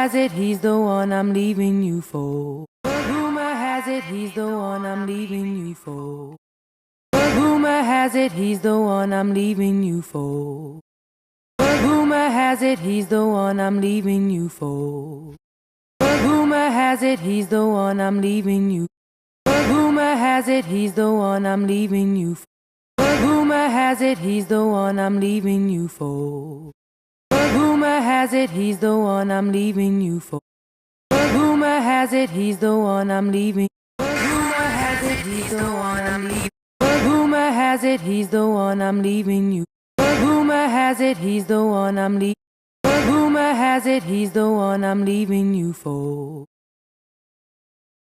has it he's the one I'm leaving you for. Rumor has it he's the one I'm leaving you for. Rumor has it he's the one I'm leaving you for. Rumor has it he's the one I'm leaving you for. Rumor has it he's the one I'm leaving you. Rumor has it he's the one I'm leaving you for. Rumor has it he's the one I'm leaving you for. Rumor has it he's the one I'm leaving you for. Rumor has it he's the one I'm leaving. Rumor has it he's the one I'm leaving. Rumor has it he's the one I'm leaving you. Rumor has it he's the one I'm leaving. Rumor has it he's the one I'm leaving you for.